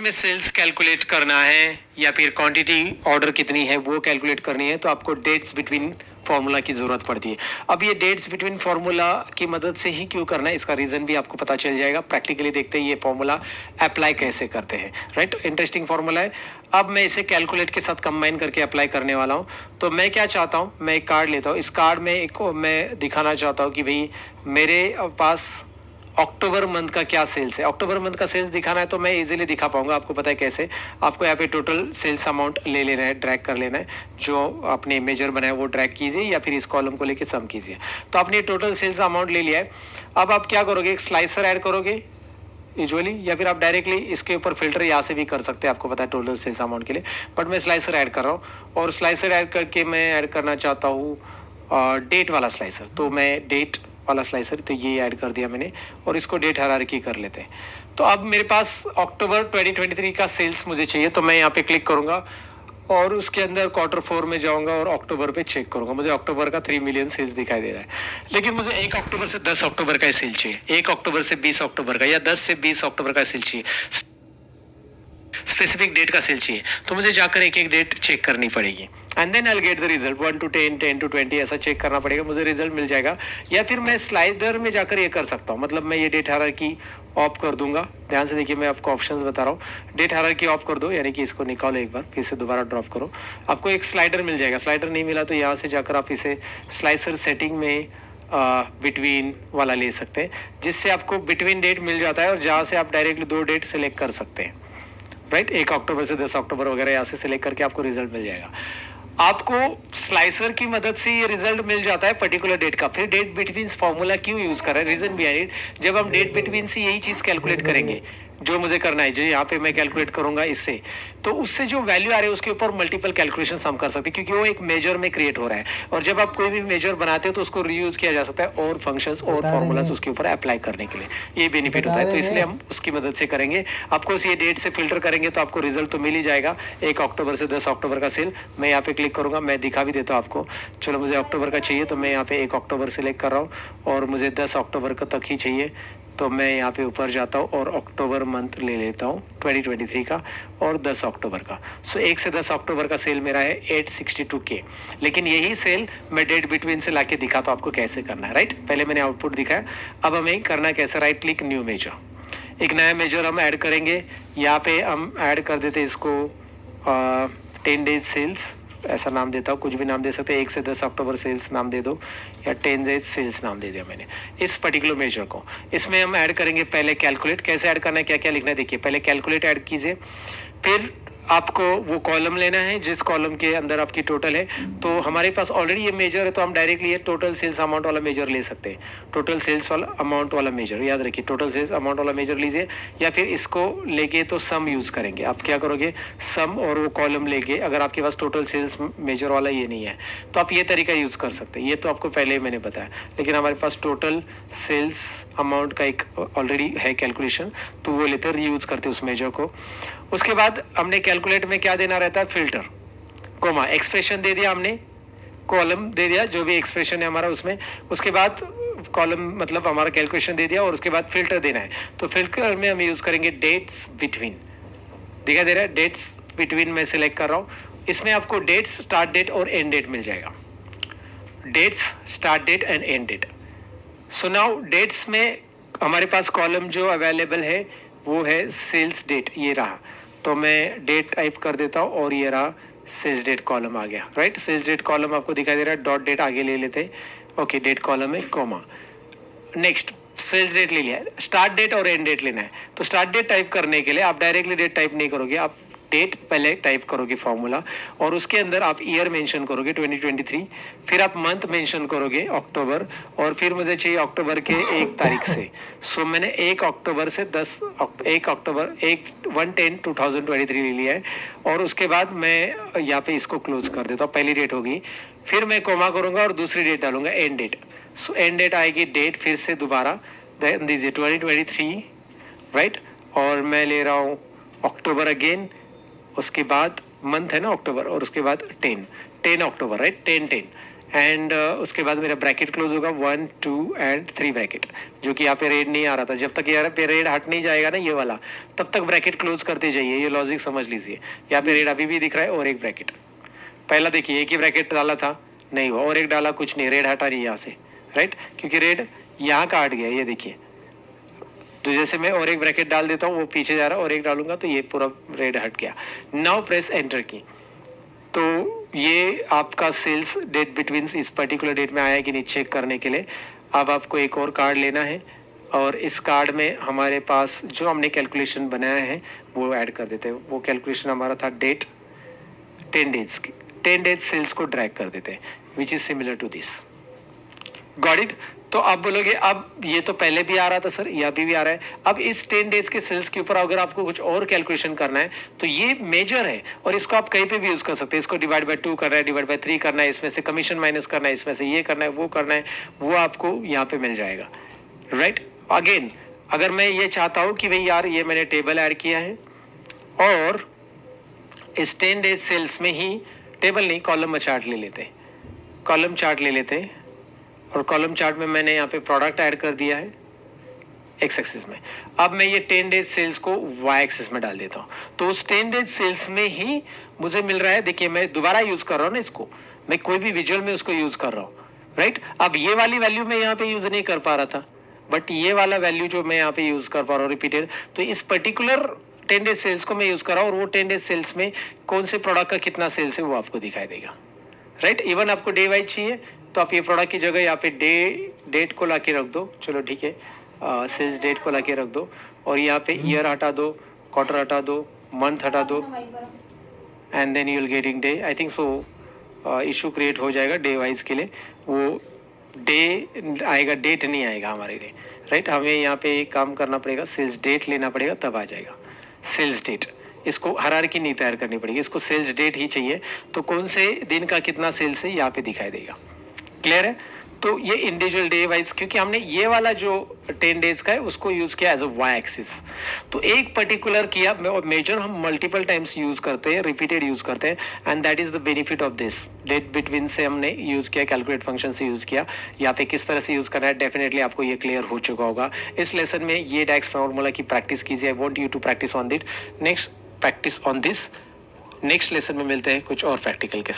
में sales calculate करना है या फिर क्वांटिटी ऑर्डर कितनी है वो कैलकुलेट करनी है तो आपको डेट्स बिटवीन फॉर्मूला की जरूरत पड़ती है। अब ये डेट्स बिटवीन फॉर्मूला की मदद से ही क्यों करना है इसका रीजन भी आपको पता चल जाएगा। प्रैक्टिकली देखते हैं ये फॉर्मूला अप्लाई कैसे करते हैं। राइट, इंटरेस्टिंग फॉर्मूला है। अब मैं इसे कैलकुलेट के साथ कंबाइन करके अप्लाई करने वाला हूँ। तो मैं क्या चाहता हूँ, मैं एक कार्ड लेता हूँ। इस कार्ड में एक मैं दिखाना चाहता हूँ कि भाई मेरे पास अक्टूबर मंथ का क्या सेल्स है। अक्टूबर मंथ का सेल्स दिखाना है तो मैं इजीली दिखा पाऊंगा। आपको पता है कैसे, आपको यहाँ पे टोटल सेल्स अमाउंट ले लेना है, ड्रैग कर लेना है। जो आपने मेजर बनाया वो ड्रैग कीजिए या फिर इस कॉलम को लेके सम कीजिए। तो आपने टोटल सेल्स अमाउंट ले लिया है। अब आप क्या करोगे, एक स्लाइसर ऐड करोगे यूजुअली, या फिर आप डायरेक्टली इसके ऊपर फिल्टर यहाँ से भी कर सकते हैं। आपको पता है टोटल सेल्स अमाउंट के लिए, बट मैं स्लाइसर ऐड कर रहा हूँ। और स्लाइसर ऐड करके मैं ऐड करना चाहता हूँ डेट वाला स्लाइसर। तो मैं डेट वाला स्लाइसर, तो ये ऐड कर दिया मैंने और इसको डेट हायरार्की कर लेते हैं। तो अब मेरे पास अक्टूबर 2023 का सेल्स मुझे चाहिए। तो मैं यहाँ पे क्लिक करूँगा और उसके अंदर Q4 में जाऊंगा और अक्टूबर पे चेक करूंगा। मुझे अक्टूबर का 3 मिलियन सेल्स दिखाई दे रहा है, लेकिन मुझे 1 अक्टूबर से 10 अक्टूबर का सेल चाहिए, 1 अक्टूबर से 20 अक्टूबर का, या 10 से 20 अक्टूबर का सेल चाहिए, स्पेसिफिक डेट का सेल चाहिए। तो मुझे जाकर एक एक डेट चेक करनी पड़ेगी and then I get the result. 1 to 10, 10 to 20 ऐसा चेक करना पड़ेगा, मुझे रिजल्ट मिल जाएगा। या फिर मैं स्लाइडर में जाकर ये कर सकता हूँ, मतलब मैं ये डेट हायरार्की ऑफ कर दूंगा। ध्यान से देखिए, मैं आपको ऑप्शंस बता रहा हूँ। डेट हायरार्की ऑफ कर दो, यानी कि इसको निकालो एक बार, फिर से दोबारा ड्रॉप करो, आपको एक स्लाइडर मिल जाएगा। स्लाइडर नहीं मिला तो यहाँ से जाकर आप इसे स्लाइसर सेटिंग में बिटवीन वाला ले सकते हैं, जिससे आपको बिटवीन डेट मिल जाता है और जहाँ से आप डायरेक्टली दो डेट सेलेक्ट कर सकते हैं। राइट, 1 अक्टूबर से 10 अक्टूबर वगैरह यहाँ से सिलेक्ट करके आपको रिजल्ट मिल जाएगा। आपको स्लाइसर की मदद से ये रिजल्ट मिल जाता है पर्टिकुलर डेट का। फिर डेट बिटवीन फॉर्मूला क्यों यूज कर रहे हैं, रीजन बिहाइंड इट, जब हम डेट बिटवीन से यही चीज कैलकुलेट करेंगे जो मुझे करना है, जो यहाँ पे मैं कैलकुलेट करूंगा इससे, तो उससे जो वैल्यू आ रही है उसके ऊपर मल्टीपल कैलकुलेशन हम कर सकते हैं, क्योंकि वो एक मेजर में क्रिएट हो रहा है। और जब आप कोई भी मेजर बनाते हो तो उसको रीयूज किया जा सकता है और फंक्शंस और फॉर्मूलाज उसके ऊपर अप्लाई करने के लिए, ये बेनिफिट होता है। तो इसलिए हम उसकी मदद से करेंगे। आपको ये डेट से फिल्टर करेंगे तो आपको रिजल्ट तो मिल ही जाएगा। 1 अक्टूबर से 10 अक्टूबर का सेल, मैं यहाँ पे क्लिक करूंगा, मैं दिखा भी देता हूँ आपको। चलो, मुझे अक्टूबर का चाहिए तो मैं यहाँ पे 1 अक्टूबर सेलेक्ट कर रहा हूँ और मुझे 10 अक्टूबर का तक ही चाहिए। तो मैं यहाँ पे ऊपर जाता हूँ और अक्टूबर मंथ ले लेता हूँ 2023 का और 10 अक्टूबर का। सो 1 से 10 अक्टूबर का सेल मेरा है 862K। लेकिन यही सेल मैं डेट बिटवीन से लाके दिखाता हूँ आपको कैसे करना है। राइट, पहले मैंने आउटपुट दिखाया, अब हमें करना कैसे। राइट क्लिक, न्यू मेजर, एक नया मेजर हम ऐड करेंगे। यहाँ पे हम ऐड कर देते इसको 10 डेज सेल्स, ऐसा नाम देता हूँ, कुछ भी नाम दे सकते हैं। 1 से 10 अक्टूबर सेल्स नाम दे दो, या 10 डेज सेल्स नाम दे दिया मैंने इस पर्टिकुलर मेजर को। इसमें हम ऐड करेंगे पहले कैलकुलेट। कैसे ऐड करना है, क्या क्या लिखना है, देखिए। पहले कैलकुलेट ऐड कीजिए, फिर आपको वो कॉलम लेना है जिस कॉलम के अंदर आपकी टोटल है। तो हमारे पास ऑलरेडी ये मेजर है तो हम डायरेक्टली ये टोटल सेल्स अमाउंट वाला मेजर ले सकते हैं। टोटल सेल्स वाला अमाउंट वाला मेजर, याद रखिए, टोटल सेल्स अमाउंट वाला मेजर लीजिए। या फिर इसको लेके तो सम यूज करेंगे। आप क्या करोगे, सम और वो कॉलम लेके, अगर आपके पास टोटल सेल्स मेजर वाला ये नहीं है तो आप ये तरीका यूज कर सकते हैं। ये तो आपको पहले ही मैंने बताया, लेकिन हमारे पास टोटल सेल्स अमाउंट का एक ऑलरेडी है कैलकुलेशन, तो वो लेते रीयूज करते उस मेजर को। उसके बाद हमने कैलकुलेट में क्या देना रहता है, फिल्टर, कोमा, एक्सप्रेशन दे दिया हमने, कॉलम दे दिया, जो भी एक्सप्रेशन है हमारा उसमें। उसके बाद कॉलम मतलब हमारा कैलकुलेशन दे दिया और उसके बाद फिल्टर देना है। तो फिल्टर में हम यूज करेंगे डेट्स बिटवीन, दिखाई दे रहा है, डेट्स बिटवीन मैं सिलेक्ट कर रहा हूँ। इसमें आपको डेट्स, स्टार्ट डेट और एंड डेट मिल जाएगा। Dates, start date and end date. So now dates में हमारे पास कॉलम जो अवेलेबल है वो है सेल्स डेट, ये रहा। तो मैं डेट टाइप कर देता हूँ और ये रहा सेल्स डेट कॉलम आ गया। राइट, सेल्स डेट कॉलम आपको दिखाई दे रहा है, डॉट डेट आगे ले लेते। ओके, डेट कॉलम है, कोमा। नेक्स्ट, सेल्स डेट ले लिया, स्टार्ट डेट और एंड डेट लेना है। तो स्टार्ट डेट टाइप करने के लिए आप डायरेक्टली डेट टाइप नहीं करोगे, आप डेट पहले टाइप करोगे फॉर्मूला, और उसके अंदर आप ईयर मेंशन करोगे 2023, फिर आप मंथ मेंशन करोगे अक्टूबर, और फिर मुझे चाहिए अक्टूबर के 1 तारीख से। सो मैंने 1 अक्टूबर से 1 अक्टूबर 1/10/2023 ले लिया है। और उसके बाद मैं यहाँ पे इसको क्लोज कर देता हूँ, पहली डेट होगी, फिर मैं कोमा करूंगा और दूसरी डेट डालूंगा, end date. So end date आएगी, डेट फिर से दोबारा दीजिए 2023, राइट। और मैं ले रहा हूँ अक्टूबर अगेन, उसके बाद मंथ है ना अक्टूबर, और उसके बाद 10 अक्टूबर, राइट, 10 एंड उसके बाद मेरा ब्रैकेट क्लोज होगा 1 2 एंड 3 ब्रैकेट, जो कि यहाँ पे रेड नहीं आ रहा था। जब तक यहाँ पे रेड हट नहीं जाएगा ना ये वाला, तब तक ब्रैकेट क्लोज करते जाइए, ये लॉजिक समझ लीजिए। यहाँ पे रेड अभी भी दिख रहा है और एक ब्रैकेट, पहला देखिए एक ही ब्रैकेट डाला था, नहीं हुआ, और एक डाला, कुछ नहीं, रेड हटा नहीं यहाँ से, राइट, क्योंकि रेड यहाँ का हट गया, ये देखिए। तो जैसे मैं और एक ब्रैकेट डाल देता हूँ, वो पीछे जा रहा है, और एक डालूंगा तो ये पूरा रेड हट गया। नाउ प्रेस एंटर की, तो ये आपका सेल्स डेट बिटवीन इस पर्टिकुलर डेट में आया है कि नहीं चेक करने के लिए अब आपको एक और कार्ड लेना है, और इस कार्ड में हमारे पास जो हमने कैलकुलेशन बनाया है वो ऐड कर देते हैं। वो कैलकुलेशन हमारा था डेट 10 डेज की, 10 डेज सेल्स को ड्रैग कर देते हैं, which is similar to this. Got it. तो आप बोलोगे अब ये तो पहले भी आ रहा था सर, ये अभी भी आ रहा है, अब इस 10 डेज के सेल्स के ऊपर अगर आपको कुछ और कैलकुलेशन करना है तो ये मेजर है, और इसको आप कहीं पे भी यूज कर सकते हैं। इसको डिवाइड बाय 2 करना है, डिवाइड बाय 3 करना है, इसमें से कमीशन माइनस करना है, इसमें से ये करना है, वो करना है, वो आपको यहाँ पे मिल जाएगा, राइट। अगेन अगर मैं ये चाहता हूँ कि भाई यार ये मैंने टेबल ऐड किया है, और इस 10 डेज सेल्स में ही, टेबल नहीं कॉलम चार्ट ले लेते हैं, कॉलम चार्ट ले लेते हैं, और कॉलम चार्ट में मैंने यहाँ पे प्रोडक्ट ऐड कर दिया है एक्स एक्सिस में। अब मैं ये 10 डेज सेल्स को वाई एक्सिस में डाल देता हूँ, तो उस 10 डेज सेल्स में ही मुझे मिल रहा है, देखिए मैं दोबारा यूज कर रहा हूँ ना इसको, मैं कोई भी विजुअल में उसको यूज कर रहा हूँ, राइट। अब ये वाली वैल्यू मैं यहाँ पे यूज नहीं कर पा रहा था, बट ये वाला वैल्यू जो मैं यहाँ पे यूज कर पा रहा हूँ रिपीटेड, तो इस पर्टिकुलर 10 डेज सेल्स को मैं यूज कर रहा हूँ, और वो 10 डेज सेल्स में कौन से प्रोडक्ट का कितना सेल्स है वो आपको दिखाई देगा, राइट। इवन आपको डे वाइज चाहिए तो आप ये प्रोडक्ट की जगह यहाँ पे डेट को लाके रख दो, चलो ठीक है, सेल्स डेट को लाके रख दो, और यहाँ पे ईयर हटा दो, क्वार्टर हटा दो, मंथ हटा दो, and then you will getting day. I think so issue create हो जाएगा डे वाइज के लिए, वो डे आएगा, डेट नहीं आएगा हमारे लिए, राइट। हमें यहाँ पे एक काम करना पड़ेगा, सेल्स डेट लेना पड़ेगा, तब आ जाएगा सेल्स डेट। इसको हायरार्की नहीं तैयार करनी पड़ेगी, इसको सेल्स डेट ही चाहिए, तो कौन से दिन का कितना सेल्स है यहाँ पे दिखाई देगा, क्लियर है। तो ये इंडिविजुअल डे वाइज, क्योंकि हमने ये वाला जो 10 डेज का है उसको यूज किया एज अ वाई एक्सिस, तो एक पर्टिकुलर किया मेजर हम मल्टीपल टाइम्स यूज करते हैं, रिपीटेड यूज करते हैं, and that is the benefit of this. Date between से हमने यूज किया, कैलकुलेट फंक्शन से यूज किया, यहाँ पे किस तरह से यूज करना है डेफिनेटली आपको ये क्लियर हो चुका होगा। इस लेसन में ये डैक्स फॉर्मूला की प्रैक्टिस कीजिए, I want you to practice on this, next practice on this. Next lesson में मिलते हैं कुछ और प्रैक्टिकल के साथ।